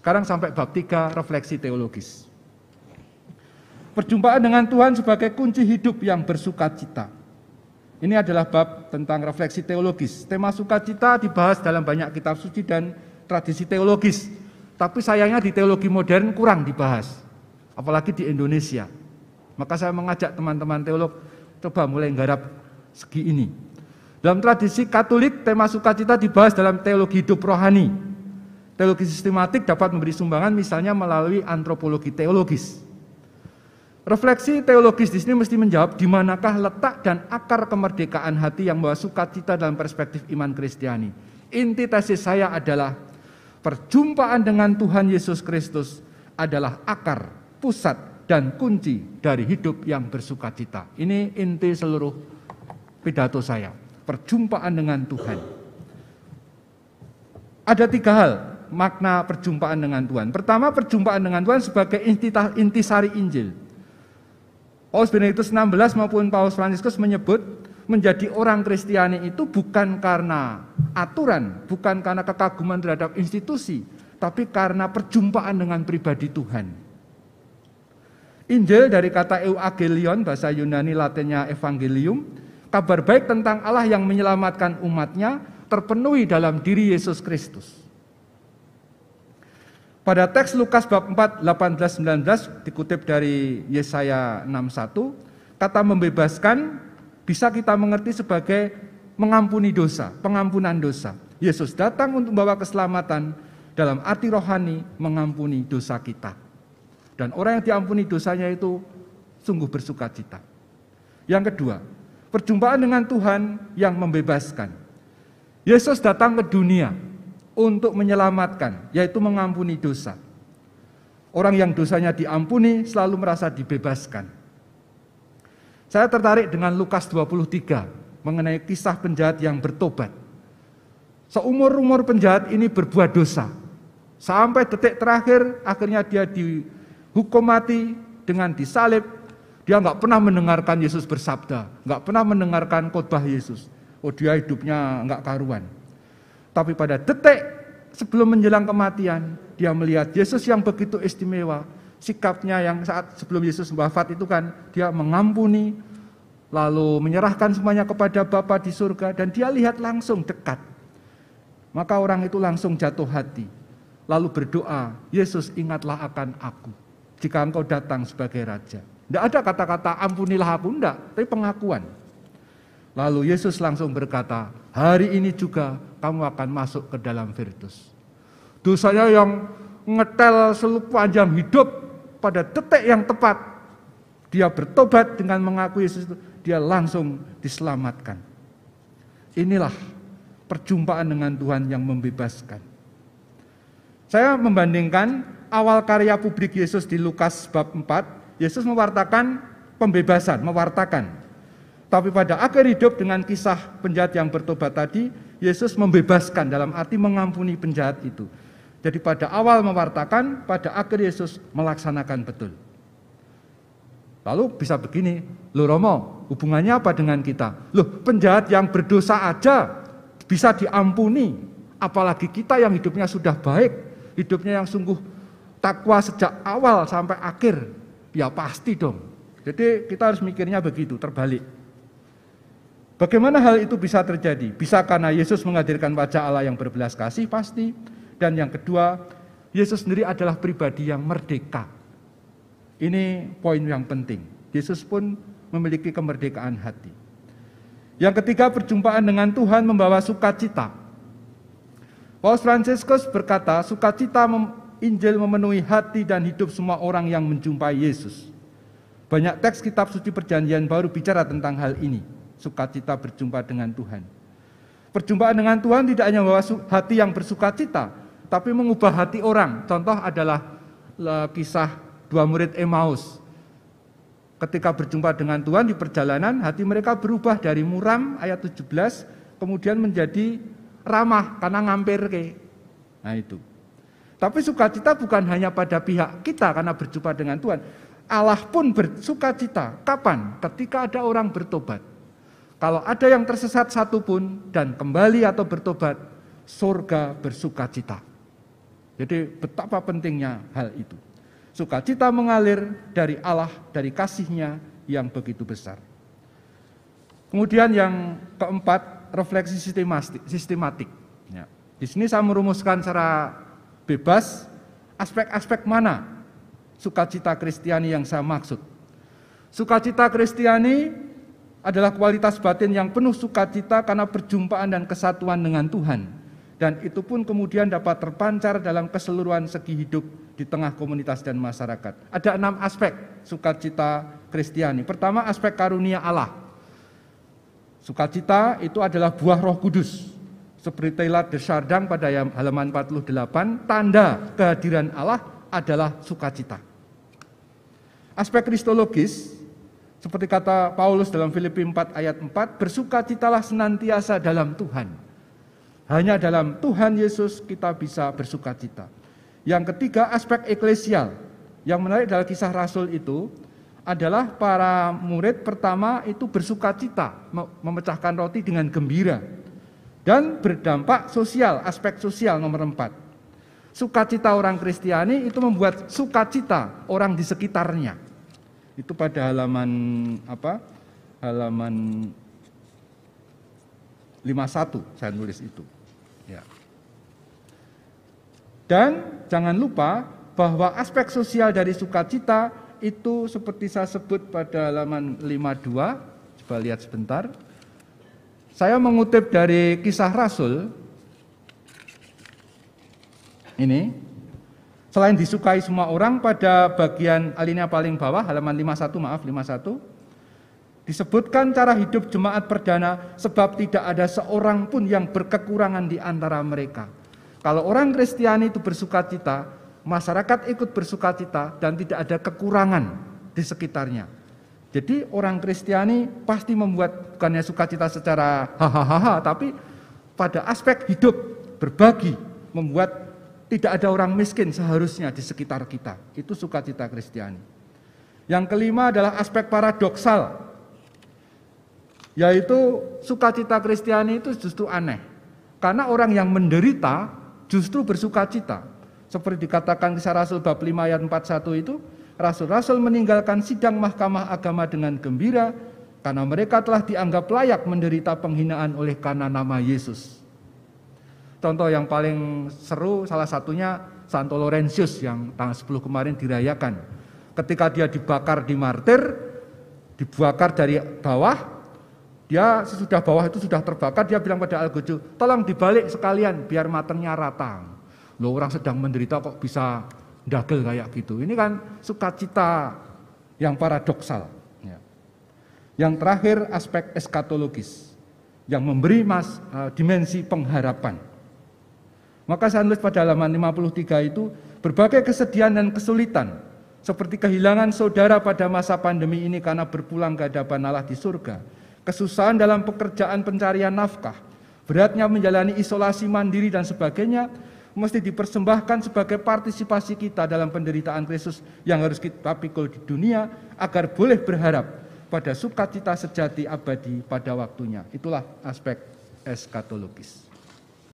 Sekarang sampai bab 3, refleksi teologis. Perjumpaan dengan Tuhan sebagai kunci hidup yang bersukacita. Ini adalah bab tentang refleksi teologis. Tema sukacita dibahas dalam banyak kitab suci dan tradisi teologis. Tapi sayangnya di teologi modern kurang dibahas. Apalagi di Indonesia. Maka saya mengajak teman-teman teolog coba mulai nggarap segi ini. Dalam tradisi Katolik, tema sukacita dibahas dalam teologi hidup rohani. Teologi sistematik dapat memberi sumbangan misalnya melalui antropologi teologis. Refleksi teologis di sini mesti menjawab di manakah letak dan akar kemerdekaan hati yang membawa sukacita dalam perspektif iman Kristiani. Inti tesis saya adalah perjumpaan dengan Tuhan Yesus Kristus adalah akar, pusat, dan kunci dari hidup yang bersukacita. Ini inti seluruh pidato saya. Perjumpaan dengan Tuhan. Ada 3 hal makna perjumpaan dengan Tuhan. Pertama, perjumpaan dengan Tuhan sebagai intisari Injil. Paus Benediktus XVI maupun Paus Fransiskus menyebut menjadi orang Kristiani itu bukan karena aturan, bukan karena kekaguman terhadap institusi, tapi karena perjumpaan dengan pribadi Tuhan. Injil dari kata euangelion, bahasa Yunani Latinnya evangelium, kabar baik tentang Allah yang menyelamatkan umatnya terpenuhi dalam diri Yesus Kristus. Pada teks Lukas bab 4, 18-19 dikutip dari Yesaya 61, kata membebaskan bisa kita mengerti sebagai mengampuni dosa, pengampunan dosa. Yesus datang untuk membawa keselamatan dalam arti rohani mengampuni dosa kita. Dan orang yang diampuni dosanya itu sungguh bersukacita. Yang kedua, perjumpaan dengan Tuhan yang membebaskan. Yesus datang ke dunia untuk menyelamatkan, yaitu mengampuni dosa. Orang yang dosanya diampuni selalu merasa dibebaskan. Saya tertarik dengan Lukas 23 mengenai kisah penjahat yang bertobat. Seumur-umur penjahat ini berbuat dosa. Sampai detik terakhir akhirnya dia dihukum mati dengan disalib. Dia nggak pernah mendengarkan Yesus bersabda, nggak pernah mendengarkan khotbah Yesus. Oh, dia hidupnya nggak karuan. Tapi pada detik sebelum menjelang kematian, dia melihat Yesus yang begitu istimewa. Sikapnya yang saat sebelum Yesus wafat itu kan, dia mengampuni, lalu menyerahkan semuanya kepada Bapa di surga, dan dia lihat langsung dekat. Maka orang itu langsung jatuh hati, lalu berdoa, Yesus ingatlah akan aku, jika engkau datang sebagai Raja. Tidak ada kata-kata ampunilah aku, enggak, tapi pengakuan. Lalu Yesus langsung berkata, hari ini juga kamu akan masuk ke dalam Firdaus. Dosanya yang ngetel sepanjang hidup, pada detik yang tepat, dia bertobat dengan mengaku Yesus itu, dia langsung diselamatkan. Inilah perjumpaan dengan Tuhan yang membebaskan. Saya membandingkan awal karya publik Yesus di Lukas bab 4, Yesus mewartakan pembebasan, mewartakan. Tapi pada akhir hidup dengan kisah penjahat yang bertobat tadi, Yesus membebaskan dalam arti mengampuni penjahat itu. Jadi pada awal mewartakan, pada akhir Yesus melaksanakan betul. Lalu bisa begini, loh Romo, hubungannya apa dengan kita? Loh, penjahat yang berdosa aja bisa diampuni, apalagi kita yang hidupnya sudah baik, hidupnya yang sungguh takwa sejak awal sampai akhir, ya pasti dong. Jadi kita harus mikirnya begitu, terbalik. Bagaimana hal itu bisa terjadi? Bisa karena Yesus menghadirkan wajah Allah yang berbelas kasih, pasti. Dan yang kedua, Yesus sendiri adalah pribadi yang merdeka. Ini poin yang penting. Yesus pun memiliki kemerdekaan hati. Yang ketiga, perjumpaan dengan Tuhan membawa sukacita. Paus Fransiskus berkata, sukacita Injil memenuhi hati dan hidup semua orang yang menjumpai Yesus. Banyak teks kitab suci Perjanjian Baru bicara tentang hal ini. Sukacita berjumpa dengan Tuhan. Perjumpaan dengan Tuhan tidak hanya membawa hati yang bersukacita, tapi mengubah hati orang. Contoh adalah kisah 2 murid Emmaus. Ketika berjumpa dengan Tuhan di perjalanan, hati mereka berubah dari muram ayat 17, kemudian menjadi ramah karena ngampir ke. Nah itu. Tapi sukacita bukan hanya pada pihak kita karena berjumpa dengan Tuhan. Allah pun bersukacita. Kapan? Ketika ada orang bertobat. Kalau ada yang tersesat satu pun dan kembali atau bertobat, surga bersukacita. Jadi betapa pentingnya hal itu. Sukacita mengalir dari Allah, dari kasih-Nya yang begitu besar. Kemudian yang keempat, refleksi sistematik. Ya. Di sini saya merumuskan secara bebas aspek-aspek mana sukacita Kristiani yang saya maksud. Sukacita Kristiani adalah kualitas batin yang penuh sukacita karena perjumpaan dan kesatuan dengan Tuhan. Dan itu pun kemudian dapat terpancar dalam keseluruhan segi hidup di tengah komunitas dan masyarakat. Ada 6 aspek sukacita Kristiani. Pertama, aspek karunia Allah. Sukacita itu adalah buah Roh Kudus. Seperti Teilhard de Chardin pada halaman 48, tanda kehadiran Allah adalah sukacita. Aspek kristologis, seperti kata Paulus dalam Filipi 4 ayat 4, bersukacitalah senantiasa dalam Tuhan. Hanya dalam Tuhan Yesus kita bisa bersukacita. Yang ketiga, aspek eklesial. Yang menarik dalam Kisah Rasul itu adalah para murid pertama itu bersukacita, memecahkan roti dengan gembira. Dan berdampak sosial, aspek sosial nomor 4. Sukacita orang Kristiani itu membuat sukacita orang di sekitarnya. Itu pada halaman Halaman 51 saya nulis itu. Ya. Dan jangan lupa bahwa aspek sosial dari sukacita itu seperti saya sebut pada halaman 52. Coba lihat sebentar. Saya mengutip dari Kisah Rasul. Ini, selain disukai semua orang, pada bagian alinea paling bawah, halaman 51, disebutkan cara hidup jemaat perdana, sebab tidak ada seorang pun yang berkekurangan di antara mereka. Kalau orang Kristiani itu bersukacita, masyarakat ikut bersukacita dan tidak ada kekurangan di sekitarnya. Jadi orang Kristiani pasti membuat bukannya sukacita secara hahaha, tapi pada aspek hidup berbagi, membuat tidak ada orang miskin seharusnya di sekitar kita. Itu sukacita Kristiani. Yang kelima adalah aspek paradoksal, yaitu sukacita Kristiani itu justru aneh. Karena orang yang menderita justru bersukacita. Seperti dikatakan Kisah Rasul bab 5 ayat 41 itu, rasul-rasul meninggalkan sidang mahkamah agama dengan gembira karena mereka telah dianggap layak menderita penghinaan oleh karena nama Yesus. Contoh yang paling seru salah satunya Santo Laurentius yang tanggal 10 kemarin dirayakan. Ketika dia dibakar di martir, dibakar dari bawah, dia sesudah bawah itu sudah terbakar, dia bilang pada Algojo, tolong dibalik sekalian biar matangnya rata. Loh, orang sedang menderita kok bisa dagel kayak gitu. Ini kan sukacita yang paradoksal. Ya. Yang terakhir aspek eskatologis yang memberi dimensi pengharapan. Maka saya nulis pada halaman 53 itu, berbagai kesedihan dan kesulitan seperti kehilangan saudara pada masa pandemi ini karena berpulang ke hadapan Allah di surga, kesusahan dalam pekerjaan pencarian nafkah, beratnya menjalani isolasi mandiri dan sebagainya, mesti dipersembahkan sebagai partisipasi kita dalam penderitaan Kristus yang harus kita pikul di dunia, agar boleh berharap pada sukacita sejati abadi pada waktunya. Itulah aspek eskatologis.